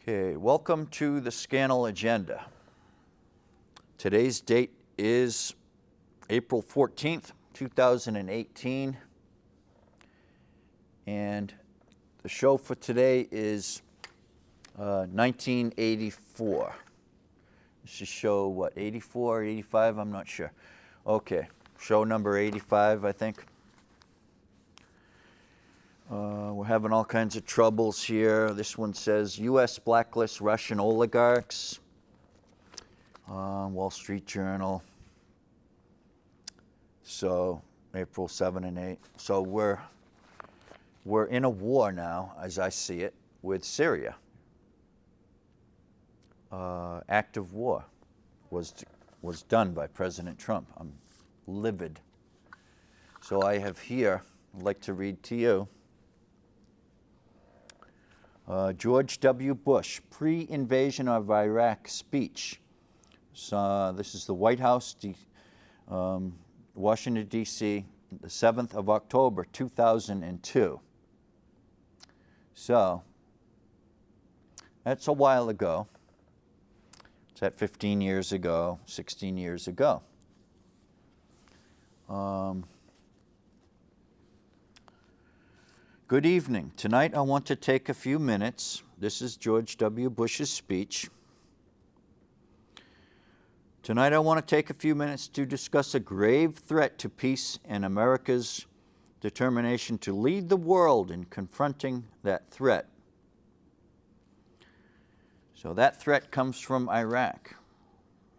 Okay, welcome to the Scannell Agenda. Today's date is April 14th, 2018, and the show for today is 1984. This is show, what, 84, 85? I'm not sure. Okay, show number 85, I think. We're having all kinds of troubles here. This one says U.S. blacklists Russian oligarchs. Wall Street Journal. So April 7 and 8. So we're in a war now, as I see it, with Syria. Active war was done by President Trump. I'm livid. So I have here, I'd like to read to you, George W. Bush, pre-invasion of Iraq speech. So, this is the White House, Washington, D.C., the 7th of October, 2002. So, that's a while ago. It's at 15 years ago, 16 years ago. Good evening. Tonight I want to take a few minutes. This is George W. Bush's speech. Tonight I want to take a few minutes to discuss a grave threat to peace and America's determination to lead the world in confronting that threat. So that threat comes from Iraq.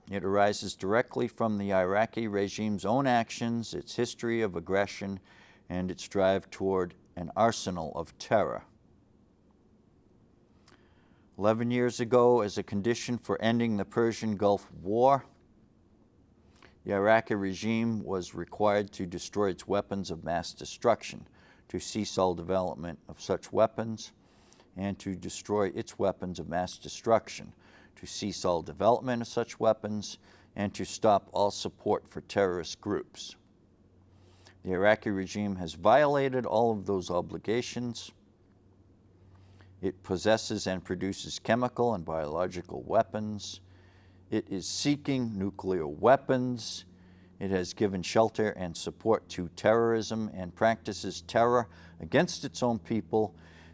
It arises directly from the Iraqi regime's own actions, its history of aggression, and its drive toward an arsenal of terror. 11 years ago, as a condition for ending the Persian Gulf War, the Iraqi regime was required to destroy its weapons of mass destruction, to cease all development of such weapons, and to destroy its weapons of mass destruction, to cease all development of such weapons, and to stop all support for terrorist groups. The Iraqi regime has violated all of those obligations. It possesses and produces chemical and biological weapons. It is seeking nuclear weapons. It has given shelter and support to terrorism and practices terror against its own people.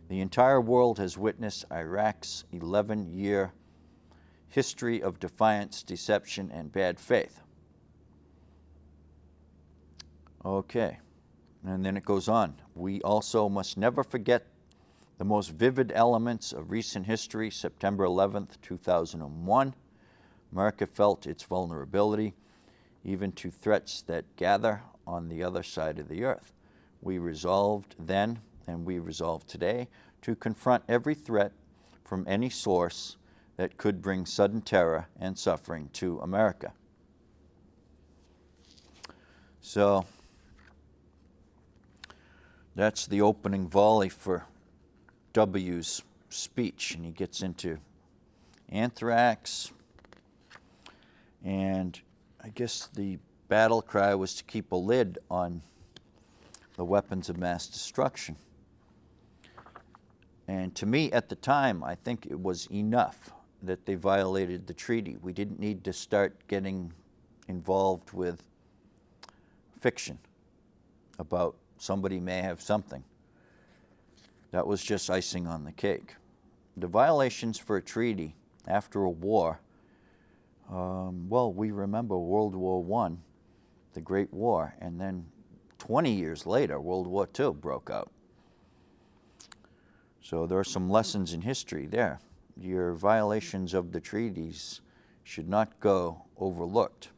The entire world has witnessed Iraq's 11-year history of defiance, deception, and bad faith. Okay, and then it goes on. We also must never forget the most vivid elements of recent history. September 11th, 2001. America felt its vulnerability, even to threats that gather on the other side of the earth. We resolved then, and we resolve today, to confront every threat from any source that could bring sudden terror and suffering to America. So, that's the opening volley for W's speech, and he gets into anthrax, and I guess the battle cry was to keep a lid on the weapons of mass destruction. And to me, at the time, I think it was enough that they violated the treaty. We didn't need to start getting involved with fiction about somebody may have something. That was just icing on the cake. The violations for a treaty after a war, well, we remember World War I, the Great War, and then 20 years later, World War II broke out. So there are some lessons in history there. Your violations of the treaties should not go overlooked.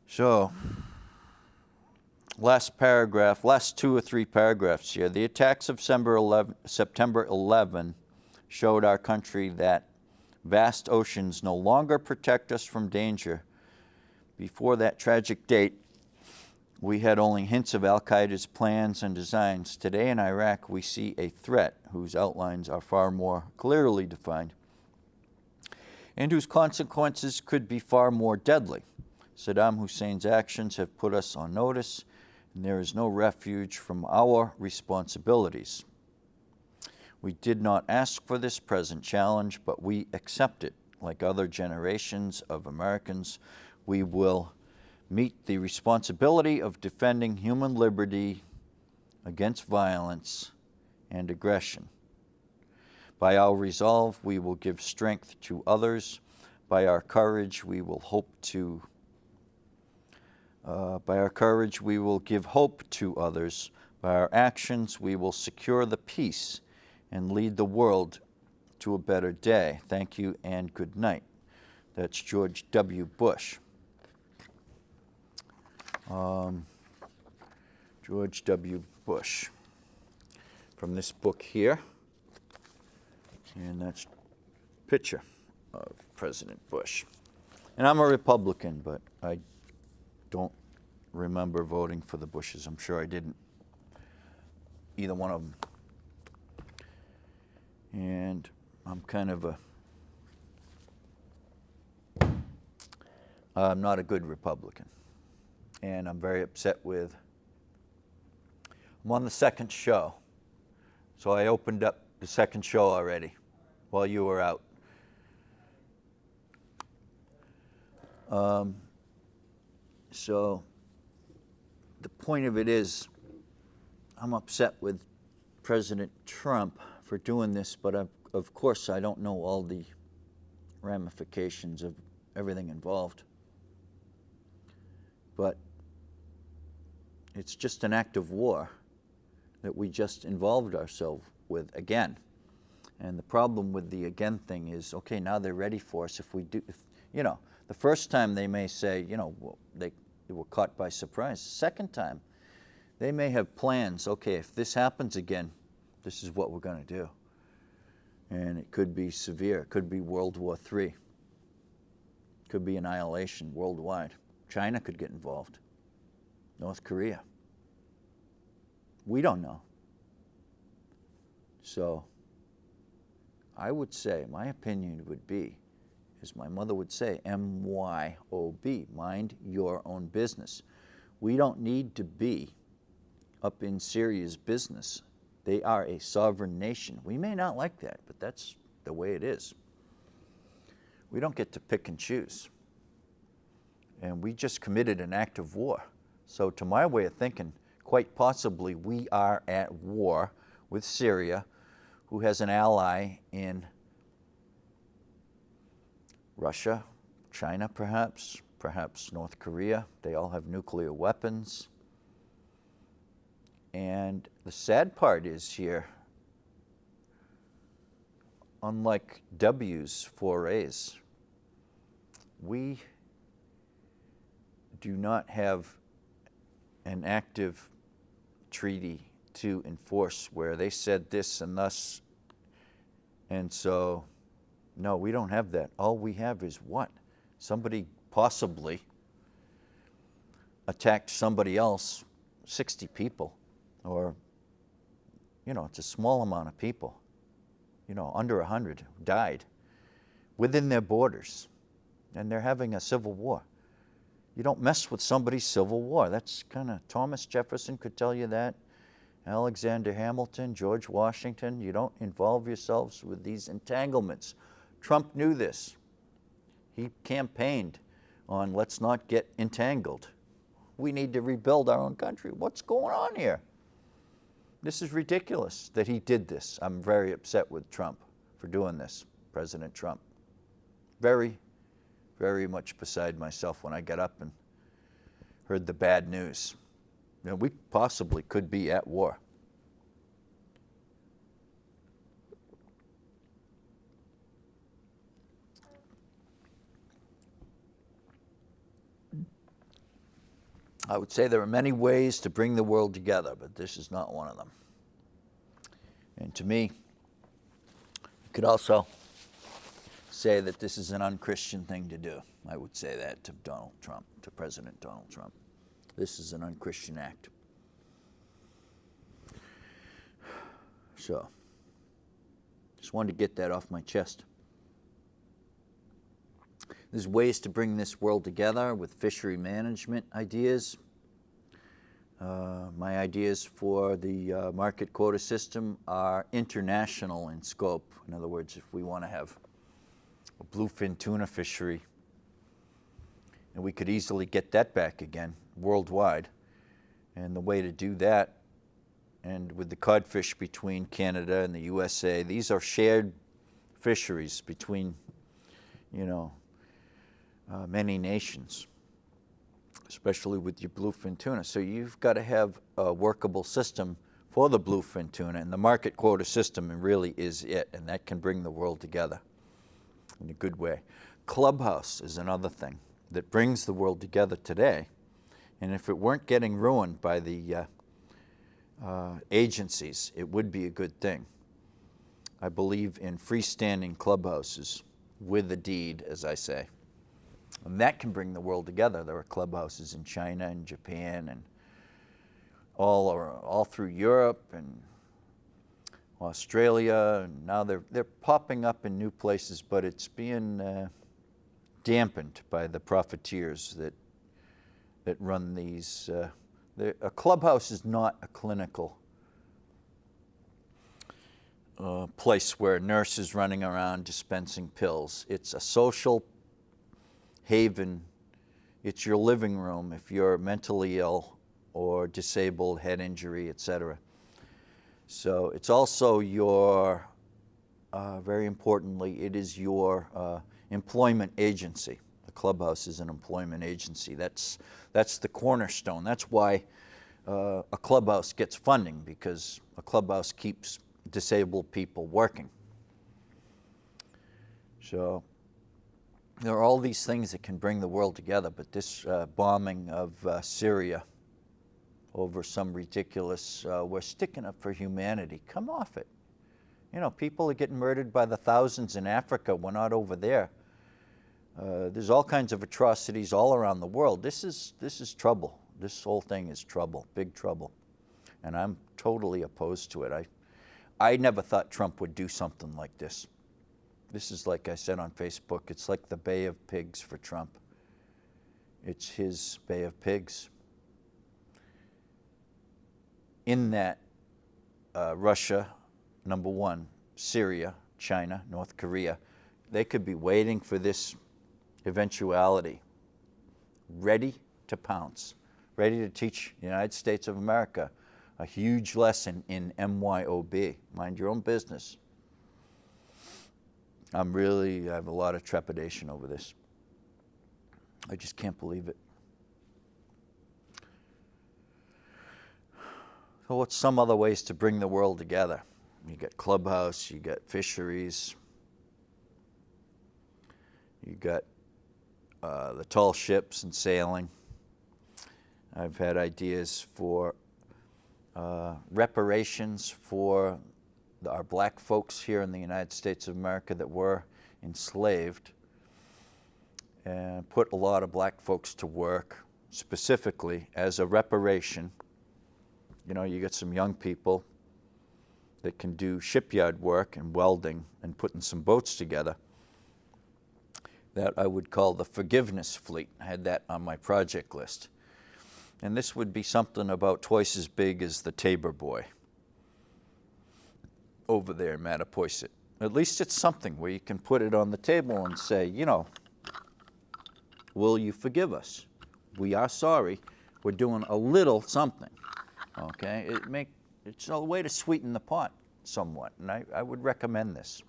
So, last paragraph, last 2 or 3 paragraphs here. The attacks of September 11 showed our country that vast oceans no longer protect us from danger. Before that tragic date, we had only hints of al-Qaeda's plans and designs. Today in Iraq, we see a threat whose outlines are far more clearly defined and whose consequences could be far more deadly. Saddam Hussein's actions have put us on notice. and there is no refuge from our responsibilities. We did not ask for this present challenge, but we accept it. Like other generations of Americans, we will meet the responsibility of defending human liberty against violence and aggression. By our resolve, we will give strength to others. By our courage, we will give hope to others. By our actions, we will secure the peace and lead the world to a better day. Thank you and good night. That's George W. Bush. George W. Bush. From this book here. And that's a picture of President Bush. And I'm a Republican, but I don't remember voting for the Bushes. I'm sure I didn't. Either one of them. And I'm kind of I'm not a good Republican. And I'm very upset with, I'm on the second show. So I opened up the second show already while you were out. So the point of it is, I'm upset with President Trump for doing this, but of course I don't know all the ramifications of everything involved. But it's just an act of war that we just involved ourselves with again. And the problem with the again thing is, okay, now they're ready for us. The first time they may say, they were caught by surprise. The second time, they may have plans. Okay, if this happens again, this is what we're going to do. And it could be severe. It could be World War III. It could be annihilation worldwide. China could get involved. North Korea. We don't know. So I would say, my opinion would be, as my mother would say, MYOB, mind your own business. We don't need to be up in Syria's business. They are a sovereign nation. We may not like that, but that's the way it is. We don't get to pick and choose. And we just committed an act of war. So to my way of thinking, quite possibly we are at war with Syria, who has an ally in Russia, China perhaps North Korea. They all have nuclear weapons. And the sad part is here, unlike W's forays, we do not have an active treaty to enforce where they said this and thus. And so, no, we don't have that. All we have is what? Somebody possibly attacked somebody else, 60 people, or, it's a small amount of people, under 100 died within their borders, and they're having a civil war. You don't mess with somebody's civil war. That's kind of, Thomas Jefferson could tell you that, Alexander Hamilton, George Washington. You don't involve yourselves with these entanglements. Trump knew this. He campaigned on let's not get entangled. We need to rebuild our own country. What's going on here? This is ridiculous that he did this. I'm very upset with Trump for doing this, President Trump. Very, very much beside myself when I got up and heard the bad news. We possibly could be at war. I would say there are many ways to bring the world together, but this is not one of them. And to me, you could also say that this is an unchristian thing to do. I would say that to Donald Trump, to President Donald Trump. This is an unchristian act. So, just wanted to get that off my chest. There's ways to bring this world together with fishery management ideas. My ideas for the market quota system are international in scope. In other words, if we want to have a bluefin tuna fishery, and we could easily get that back again worldwide. And the way to do that, and with the codfish between Canada and the USA, these are shared fisheries between, many nations, especially with your bluefin tuna. So you've got to have a workable system for the bluefin tuna, and the market quota system really is it, and that can bring the world together in a good way. Clubhouse is another thing that brings the world together today, and if it weren't getting ruined by the agencies, it would be a good thing. I believe in freestanding clubhouses with a deed, as I say. And that can bring the world together. There are clubhouses in China and Japan and all through Europe and Australia. And now they're popping up in new places, but it's being dampened by the profiteers that run these. A clubhouse is not a clinical place where nurses running around dispensing pills. It's a social haven. It's your living room if you're mentally ill or disabled, head injury, etc. So it's also your, very importantly, it is your employment agency. The clubhouse is an employment agency. That's the cornerstone. That's why a clubhouse gets funding, because a clubhouse keeps disabled people working. So there are all these things that can bring the world together, but this bombing of Syria over some ridiculous, we're sticking up for humanity. Come off it. People are getting murdered by the thousands in Africa. We're not over there. There's all kinds of atrocities all around the world. This is trouble. This whole thing is trouble, big trouble. And I'm totally opposed to it. I never thought Trump would do something like this. This is, like I said on Facebook, it's like the Bay of Pigs for Trump. It's his Bay of Pigs. In that, Russia, number one, Syria, China, North Korea, they could be waiting for this eventuality, ready to pounce, ready to teach the United States of America a huge lesson in MYOB, mind your own business. I have a lot of trepidation over this. I just can't believe it. So what's some other ways to bring the world together? You got clubhouse, you got fisheries, you got the tall ships and sailing. I've had ideas for reparations for our black folks here in the United States of America that were enslaved, and put a lot of black folks to work specifically as a reparation. You get some young people that can do shipyard work and welding and putting some boats together. That I would call the forgiveness fleet. I had that on my project list. And this would be something about twice as big as the Tabor Boy over there in Mattapoisett. At least it's something where you can put it on the table and say, will you forgive us? We are sorry. We're doing a little something. Okay? It's a way to sweeten the pot somewhat, and I would recommend this.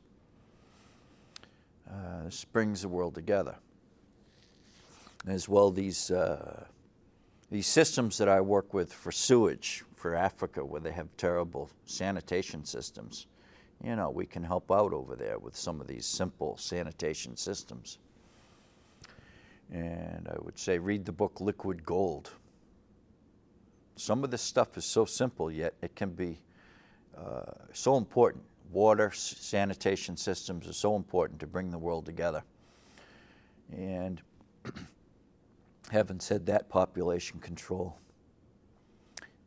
This brings the world together. As well, these systems that I work with for sewage for Africa, where they have terrible sanitation systems, we can help out over there with some of these simple sanitation systems. And I would say read the book Liquid Gold. Some of this stuff is so simple, yet it can be so important. Water, sanitation systems are so important to bring the world together. And having said that, population control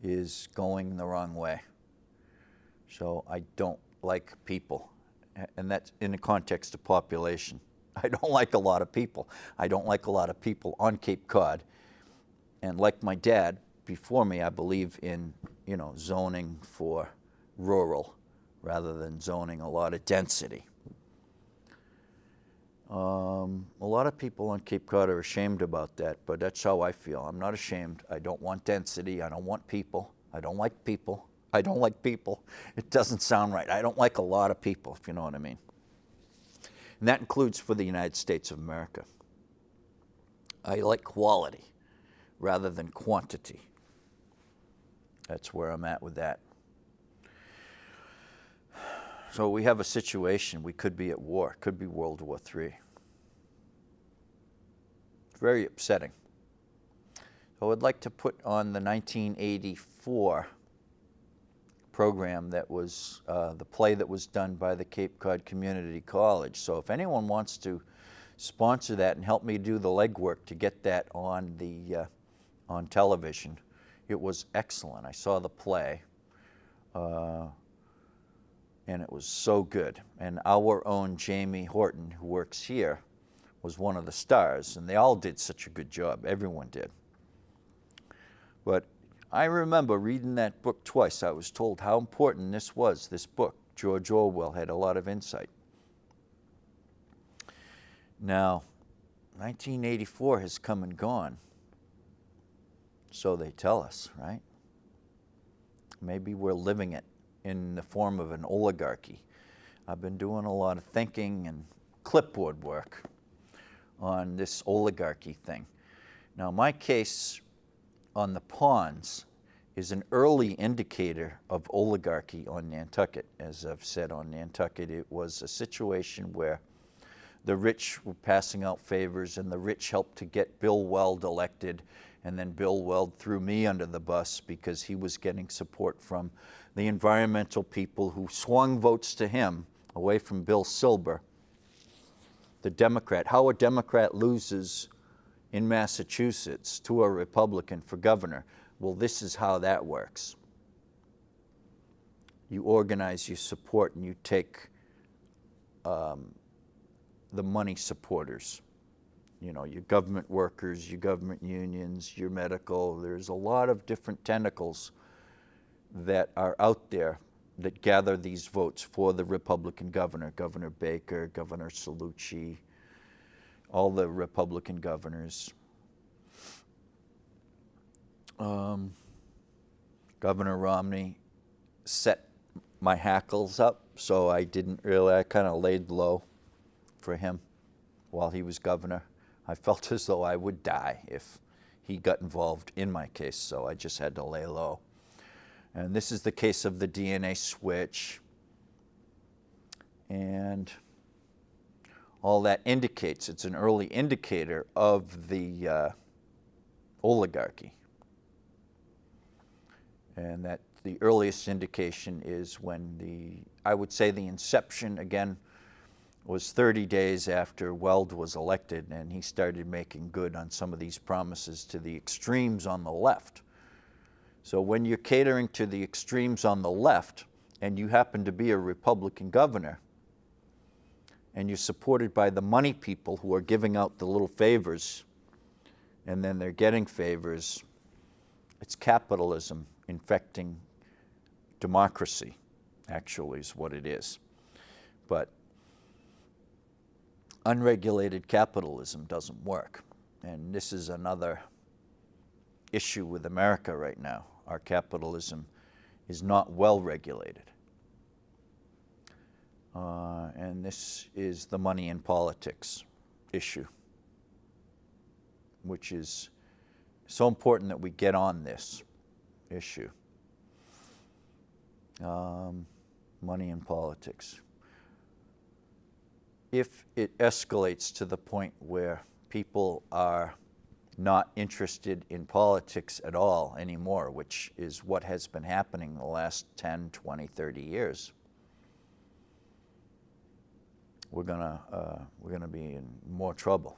is going the wrong way. So I don't like people, and that's in the context of population. I don't like a lot of people. I don't like a lot of people on Cape Cod. And like my dad, before me, I believe in, zoning for rural rather than zoning a lot of density. A lot of people on Cape Cod are ashamed about that, but that's how I feel. I'm not ashamed. I don't want density. I don't want people. I don't like people. I don't like people. It doesn't sound right. I don't like a lot of people, if you know what I mean. And that includes for the United States of America. I like quality rather than quantity. That's where I'm at with that. So we have a situation. We could be at war. It could be World War III. Very upsetting. So I'd like to put on the 1984 program that was the play that was done by the Cape Cod Community College. So if anyone wants to sponsor that and help me do the legwork to get that on the on television, it was excellent. I saw the play, and it was so good. And our own Jamie Horton, who works here, was one of the stars, and they all did such a good job. Everyone did. But I remember reading that book twice. I was told how important this was, this book. George Orwell had a lot of insight. Now, 1984 has come and gone. So they tell us, right? Maybe we're living it in the form of an oligarchy. I've been doing a lot of thinking and clipboard work on this oligarchy thing. Now, my case on the ponds is an early indicator of oligarchy on Nantucket. As I've said on Nantucket, it was a situation where the rich were passing out favors, and the rich helped to get Bill Weld elected, and then Bill Weld threw me under the bus because he was getting support from the environmental people who swung votes to him away from Bill Silber, the Democrat. How a Democrat loses in Massachusetts to a Republican for governor. Well, this is how that works. You organize, you support, and you take the money supporters. You know, your government workers, your government unions, your medical. There's a lot of different tentacles that are out there that gather these votes for the Republican governor, Governor Baker, Governor Cellucci, all the Republican governors. Governor Romney set my hackles up, so I kind of laid low for him while he was governor. I felt as though I would die if he got involved in my case, so I just had to lay low. And this is the case of the DNA switch. And all that indicates, it's an early indicator of the oligarchy. And that the earliest indication is when I would say the inception, again, was 30 days after Weld was elected, and he started making good on some of these promises to the extremes on the left. So when you're catering to the extremes on the left, and you happen to be a Republican governor, and you're supported by the money people who are giving out the little favors, and then they're getting favors, it's capitalism infecting democracy, actually, is what it is. But unregulated capitalism doesn't work. And this is another issue with America right now. Our capitalism is not well regulated. And this is the money in politics issue, which is so important that we get on this issue. Money in politics. If it escalates to the point where people are not interested in politics at all anymore, which is what has been happening the last 10, 20, 30 years, we're gonna be in more trouble,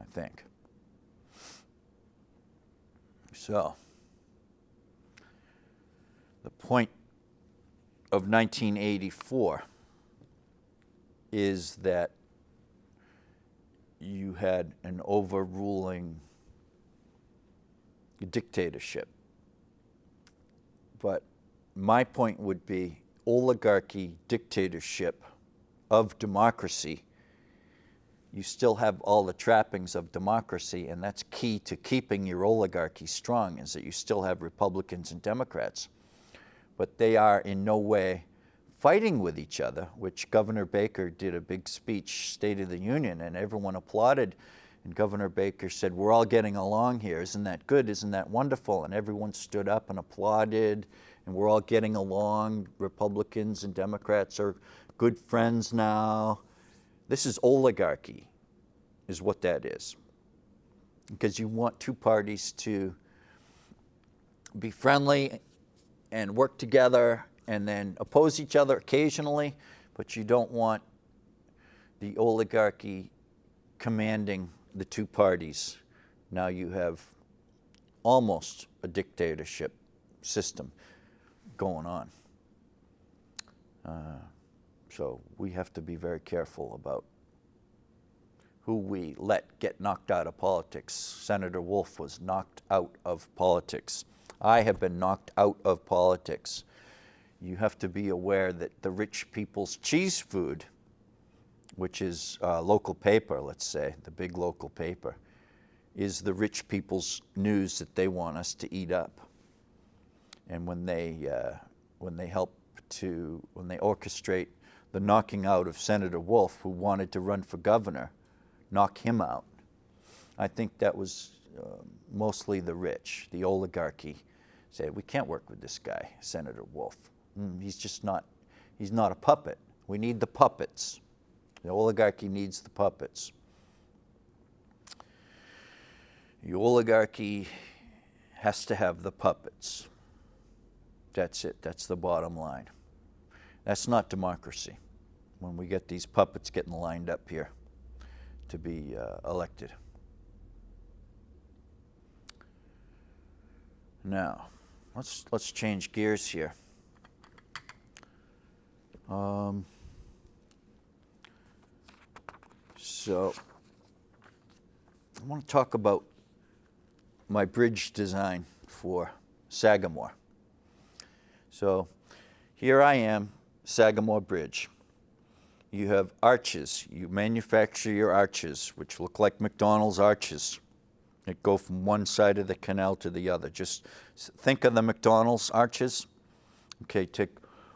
I think. So, the point of 1984 is that you had an overruling dictatorship. But my point would be oligarchy, dictatorship of democracy. You still have all the trappings of democracy, and that's key to keeping your oligarchy strong, is that you still have Republicans and Democrats. But they are in no way fighting with each other, which Governor Baker did a big speech, State of the Union, and everyone applauded. And Governor Baker said, we're all getting along here. Isn't that good? Isn't that wonderful? And everyone stood up and applauded, and we're all getting along. Republicans and Democrats are good friends now. This is oligarchy, is what that is. Because you want two parties to be friendly and work together and then oppose each other occasionally, but you don't want the oligarchy commanding the two parties. Now you have almost a dictatorship system going on. So we have to be very careful about who we let get knocked out of politics. Senator Wolf was knocked out of politics. I have been knocked out of politics. You have to be aware that the rich people's cheese food, which is local paper, let's say, the big local paper, is the rich people's news that they want us to eat up. And when they orchestrate the knocking out of Senator Wolf, who wanted to run for governor, knock him out, I think that was mostly the rich, the oligarchy, say, we can't work with this guy, Senator Wolf. He's not a puppet. We need the puppets. The oligarchy needs the puppets. The oligarchy has to have the puppets. That's it. That's the bottom line. That's not democracy, when we get these puppets getting lined up here to be elected. Now, let's change gears here. So I want to talk about my bridge design for Sagamore. So here I am, Sagamore Bridge. You have arches. You manufacture your arches, which look like McDonald's arches. That go from one side of the canal to the other. Just think of the McDonald's arches. Okay, take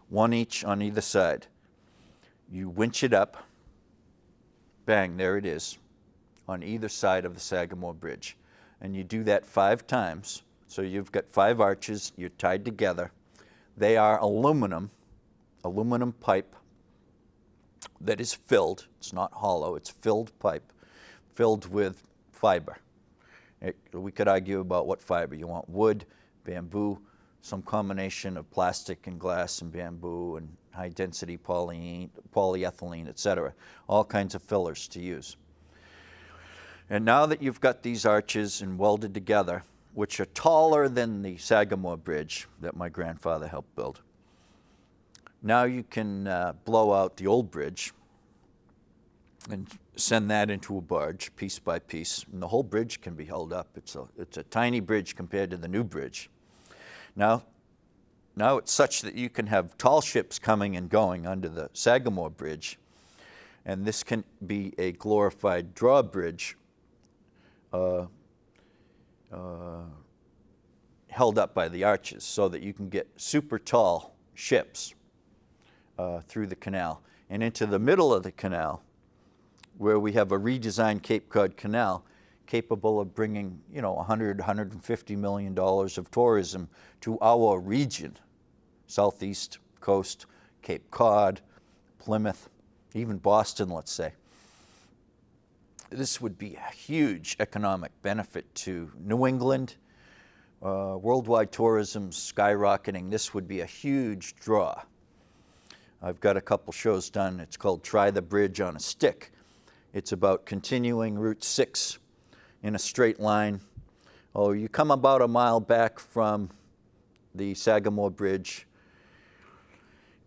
one each on either side. You winch it up. Bang, there it is, on either side of the Sagamore Bridge. And you do that 5 times. So you've got 5 arches, you're tied together. They are aluminum pipe that is filled. It's not hollow, it's filled pipe, filled with fiber. We could argue about what fiber you want: wood, bamboo, some combination of plastic and glass and bamboo and high-density polyethylene, etc. All kinds of fillers to use. And now that you've got these arches and welded together, which are taller than the Sagamore Bridge that my grandfather helped build, now you can blow out the old bridge and send that into a barge piece by piece, and the whole bridge can be held up. It's a tiny bridge compared to the new bridge. Now it's such that you can have tall ships coming and going under the Sagamore Bridge, and this can be a glorified drawbridge held up by the arches, so that you can get super tall ships through the canal. And into the middle of the canal, where we have a redesigned Cape Cod Canal capable of bringing, $150 million of tourism to our region, Southeast Coast, Cape Cod, Plymouth, even Boston, let's say. This would be a huge economic benefit to New England. Worldwide tourism skyrocketing. This would be a huge draw. I've got a couple shows done. It's called Try the Bridge on a Stick. It's about continuing Route 6 in a straight line. Oh, you come about a mile back from the Sagamore Bridge,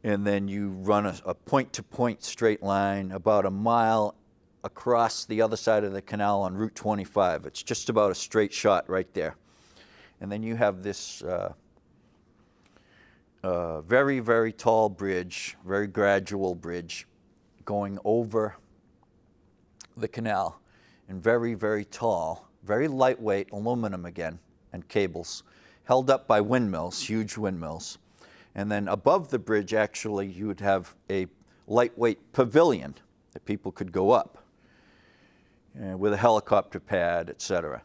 and then you run a point-to-point straight line about a mile across the other side of the canal on Route 25. It's just about a straight shot right there. And then you have this very, very tall bridge, very gradual bridge going over the canal, and very, very tall, very lightweight aluminum again, and cables held up by windmills, huge windmills. And then above the bridge, actually, you would have a lightweight pavilion that people could go up with a helicopter pad, etc.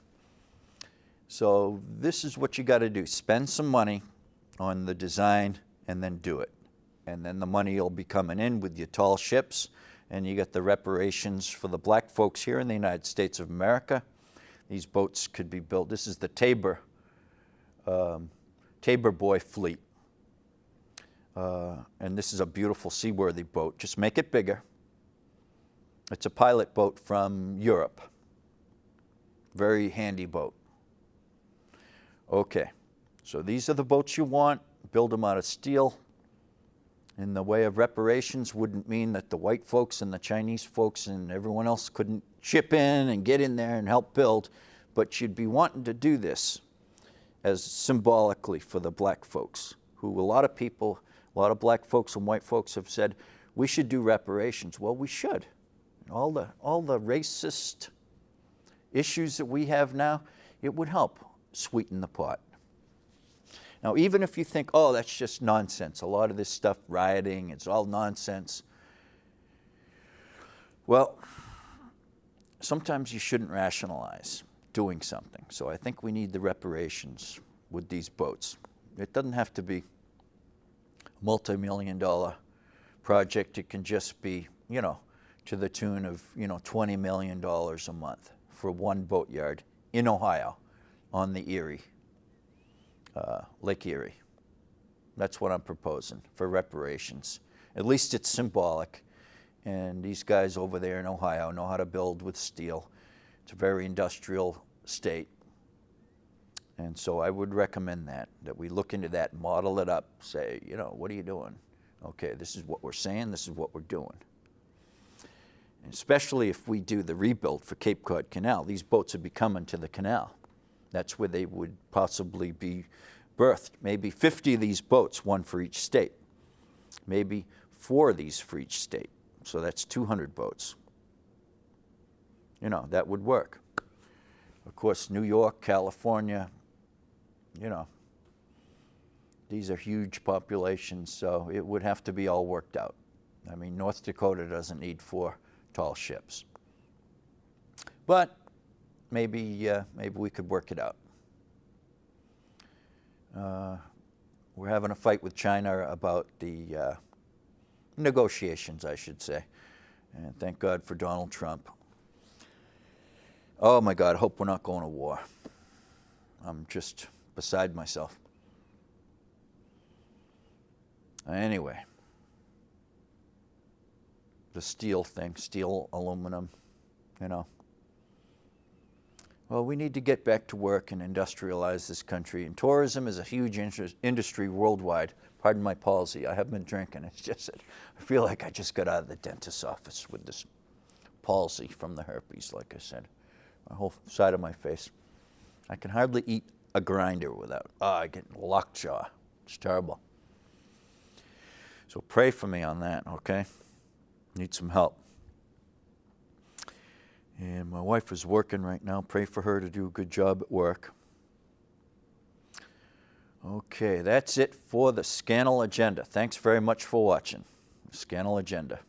So this is what you got to do. Spend some money on the design and then do it. And then the money will be coming in with your tall ships, and you get the reparations for the black folks here in the United States of America. These boats could be built. This is the Tabor Boy fleet. And this is a beautiful seaworthy boat. Just make it bigger. It's a pilot boat from Europe. Very handy boat. Okay, so these are the boats you want. Build them out of steel. In the way of reparations wouldn't mean that the white folks and the Chinese folks and everyone else couldn't chip in and get in there and help build, but you'd be wanting to do this as symbolically for the black folks, who a lot of people, a lot of black folks and white folks have said, we should do reparations. Well, we should. All the racist issues that we have now, it would help sweeten the pot. Now, even if you think, oh, that's just nonsense, a lot of this stuff, rioting, it's all nonsense. Well, sometimes you shouldn't rationalize doing something. So I think we need the reparations with these boats. It doesn't have to be a multi-million-dollar project. It can just be, to the tune of, $20 million a month for one boatyard in Ohio on the Erie. Lake Erie. That's what I'm proposing for reparations. At least it's symbolic. And these guys over there in Ohio know how to build with steel. It's a very industrial state. And so I would recommend that we look into that, model it up, say, what are you doing? Okay, this is what we're saying, this is what we're doing. And especially if we do the rebuild for Cape Cod Canal, these boats would be coming to the canal. That's where they would possibly be berthed. Maybe 50 of these boats, one for each state. Maybe 4 of these for each state. So that's 200 boats. That would work. Of course, New York, California, these are huge populations, so it would have to be all worked out. I mean, North Dakota doesn't need 4 tall ships. But maybe we could work it out. We're having a fight with China about the negotiations, I should say. And thank God for Donald Trump. Oh my God, I hope we're not going to war. I'm just beside myself. Anyway, the steel thing, steel, aluminum, Well, we need to get back to work and industrialize this country. And tourism is a huge industry worldwide. Pardon my palsy. I haven't been drinking. It's just that I feel like I just got out of the dentist's office with this palsy from the herpes, like I said. My whole side of my face. I can hardly eat a grinder without, I get lockjaw. It's terrible. So pray for me on that, okay? Need some help. And my wife is working right now. Pray for her to do a good job at work. Okay, that's it for the Scannell Agenda. Thanks very much for watching. Scannell Agenda.